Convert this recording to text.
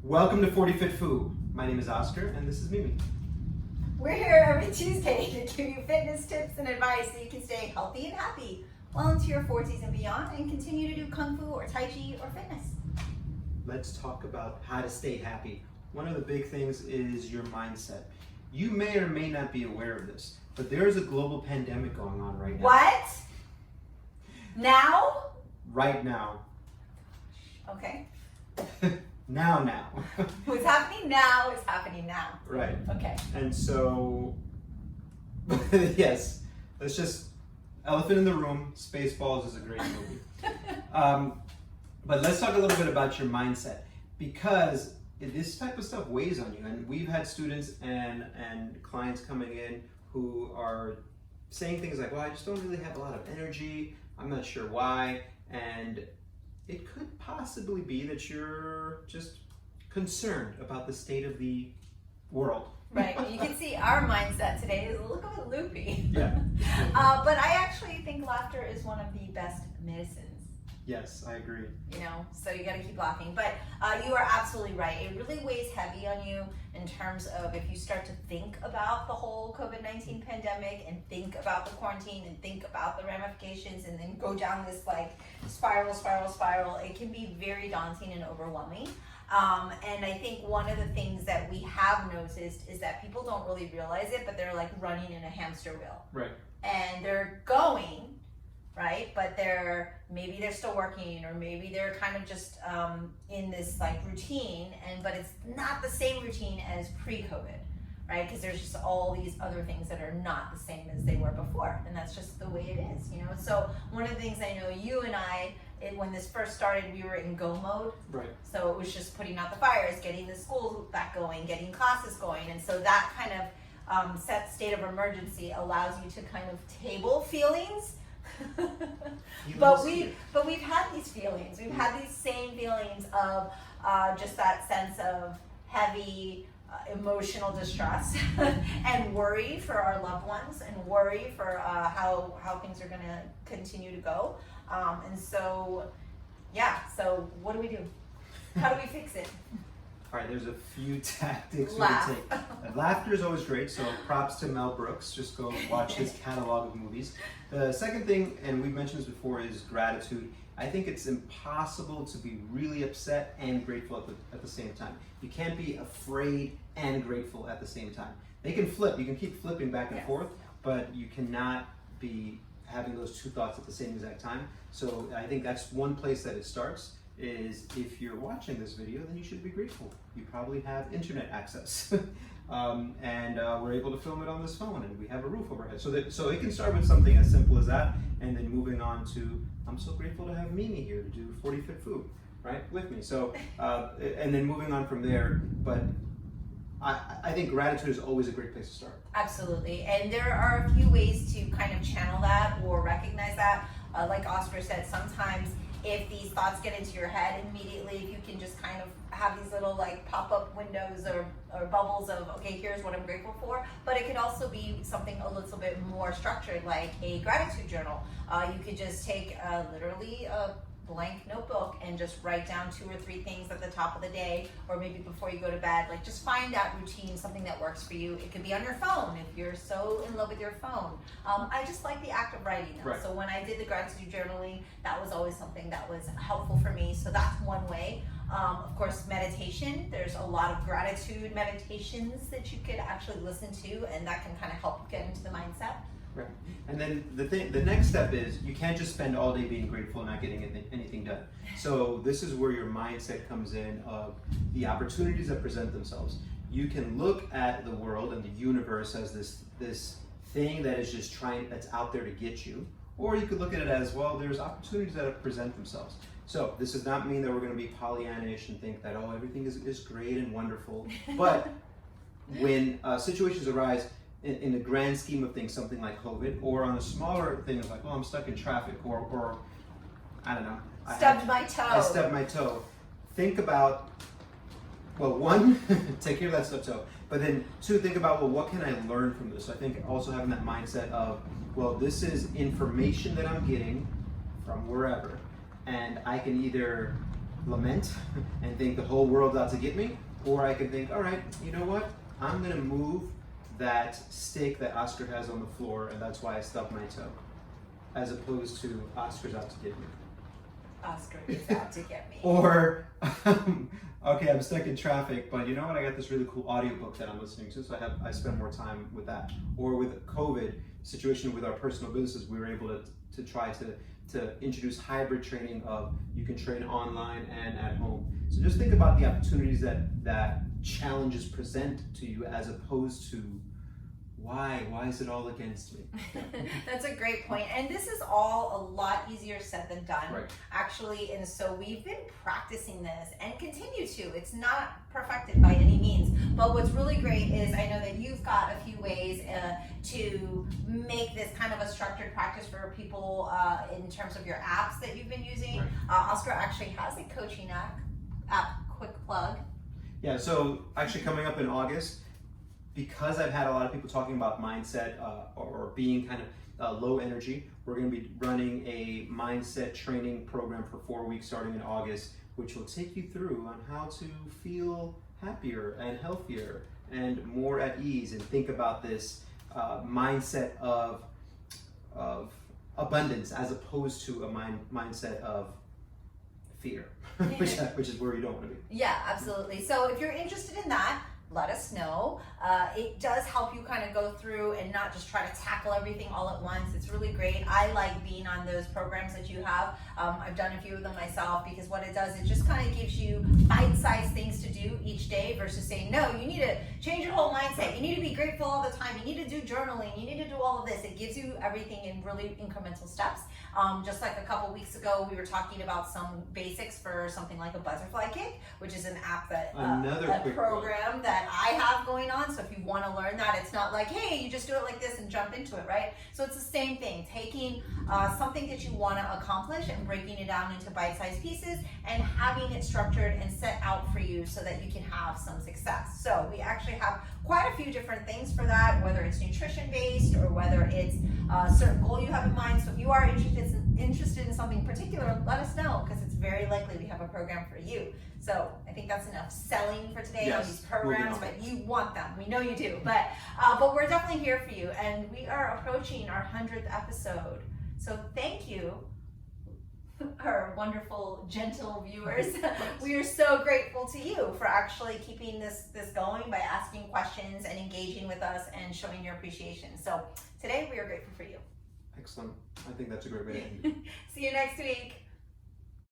Welcome to 40 Fit Food. My name is Oscar and this is Mimi. We're here every Tuesday to give you fitness tips and advice so you can stay healthy and happy well into your 40s and beyond and continue to do Kung Fu or Tai Chi or fitness. Let's talk about how to stay happy. One of the big things is your mindset. You may or may not be aware of this, but there is a global pandemic going on right now. What? Now? Right now. Okay. Now. What's happening now is happening now. Right. Okay. And so, yes, let's just, elephant in the room, Spaceballs is a great movie. But let's talk a little bit about your mindset, because this type of stuff weighs on you. And we've had students and clients coming in who are saying things like, well, I just don't really have a lot of energy. I'm not sure why. And it could possibly be that you're just concerned about the state of the world. Right. You can see our mindset today is a little bit loopy. Yeah. But I actually think laughter is one of the best medicines. Yes, I agree. You know, so you got to keep laughing. But you are absolutely right. It really weighs heavy on you in terms of if you start to think about the whole COVID-19 pandemic and think about the quarantine and think about the ramifications and then go down this like spiral. It can be very daunting and overwhelming. And I think one of the things that we have noticed is that people don't really realize it, but they're like running in a hamster wheel. Right. And they're going, right? But maybe they're still working, or maybe they're kind of just in this like routine, but it's not the same routine as pre-COVID, right? Because there's just all these other things that are not the same as they were before, and that's just the way it is, you know? So one of the things I know you and I, when this first started, we were in go mode. Right. So it was just putting out the fires, getting the schools back going, getting classes going, and so that kind of set state of emergency allows you to kind of table feelings. But we've had these feelings. We've had these same feelings of just that sense of heavy emotional distress and worry for our loved ones and worry for how things are going to continue to go. And so, yeah. So what do we do? How do we fix it? All right, there's a few tactics we Laugh. take. Laughter is always great, so props to Mel Brooks. Just go watch his catalog of movies. The second thing, and we've mentioned this before, is gratitude. I think it's impossible to be really upset and grateful at the same time. You can't be afraid and grateful at the same time. They can flip. You can keep flipping back and Yes. forth, but you cannot be having those two thoughts at the same exact time. So I think that's one place that it starts. Is if you're watching this video, then you should be grateful. You probably have internet access, and we're able to film it on this phone, and we have a roof overhead. So it can start with something as simple as that, and then moving on to, I'm so grateful to have Mimi here to do 40 Fit Food, right, with me. So, and then moving on from there, but I think gratitude is always a great place to start. Absolutely, and there are a few ways to kind of channel that or recognize that. Like Oscar said, sometimes if these thoughts get into your head immediately, if you can just kind of have these little like pop-up windows or bubbles of, okay, here's what I'm grateful for. But it could also be something a little bit more structured, like a gratitude journal. You could just take literally a blank notebook and just write down 2 or 3 things at the top of the day, or maybe before you go to bed. Like, just find that routine, something that works for you. It could be on your phone if you're so in love with your phone. I just like the act of writing though. Right. So when I did the gratitude journaling, that was always something that was helpful for me. So that's one way. Of course, meditation. There's a lot of gratitude meditations that you could actually listen to, and that can kind of help you get into the mindset. Right. And then the next step is you can't just spend all day being grateful and not getting anything done. So this is where your mindset comes in of the opportunities that present themselves. You can look at the world and the universe as this thing that is just that's out there to get you. Or you could look at it as, well, there's opportunities that present themselves. So this does not mean that we're going to be Pollyannish and think that, oh, everything is great and wonderful. But when situations arise, in the grand scheme of things, something like COVID, or on a smaller thing, it's like, oh, I'm stuck in traffic, or I don't know. Stubbed my toe. I stubbed my toe. Think about, well, one, take care of that stubbed toe. But then 2, think about, well, what can I learn from this? So I think also having that mindset of, well, this is information that I'm getting from wherever, and I can either lament and think the whole world's out to get me, or I can think, all right, you know what? I'm gonna move that steak that Oscar has on the floor, and that's why I stubbed my toe, as opposed to Oscar's out to get me. Oscar is out to get me. Or, okay, I'm stuck in traffic, but you know what? I got this really cool audiobook that I'm listening to, so I spend more time with that. Or with COVID situation with our personal businesses, we were able to try to introduce hybrid training of you can train online and at home. So just think about the opportunities that challenges present to you, as opposed to why is it all against me? That's a great point. And this is all a lot easier said than done, Right. actually. And so we've been practicing this and continue to. It's not perfected by any means. But what's really great is I know that you've got a few ways to make this kind of a structured practice for people in terms of your apps that you've been using. Right. Oscar actually has a coaching app, quick plug. Yeah, so actually coming up in August, because I've had a lot of people talking about mindset or being kind of low energy, we're going to be running a mindset training program for 4 weeks starting in August, which will take you through on how to feel happier and healthier and more at ease, and think about this mindset of abundance as opposed to a mindset of fear, which is where you don't want to be. Yeah, absolutely. So if you're interested in that, let us know. It does help you kind of go through and not just try to tackle everything all at once. It's really great. I like being on those programs that you have. I've done a few of them myself, because what it does, it just kind of gives you bite-sized things to do each day versus saying, no, you need to change your whole mindset. You need to be grateful all the time. You need to do journaling. You need to do all of this. It gives you everything in really incremental steps. Just like a couple weeks ago, we were talking about some basics for something like a butterfly kick, which is an app that a program that I have going on. So if you want to learn that, it's not like, hey, you just do it like this and jump into it, right? So it's the same thing, taking something that you want to accomplish and breaking it down into bite-sized pieces and having it structured and set out for you so that you can have some success. So we actually have quite a few different things for that, whether it's nutrition based or whether it's a certain goal you have in mind. So if you are interested in something particular, let us know, because it's very likely we have a program for you. So I think that's enough selling for today on these programs, but you want them. We know you do, but we're definitely here for you, and we are approaching our 100th episode. So thank you, our wonderful, gentle viewers. We are so grateful to you for actually keeping this going by asking questions and engaging with us and showing your appreciation. So today we are grateful for you. Excellent. I think that's a great way to end it. See you next week.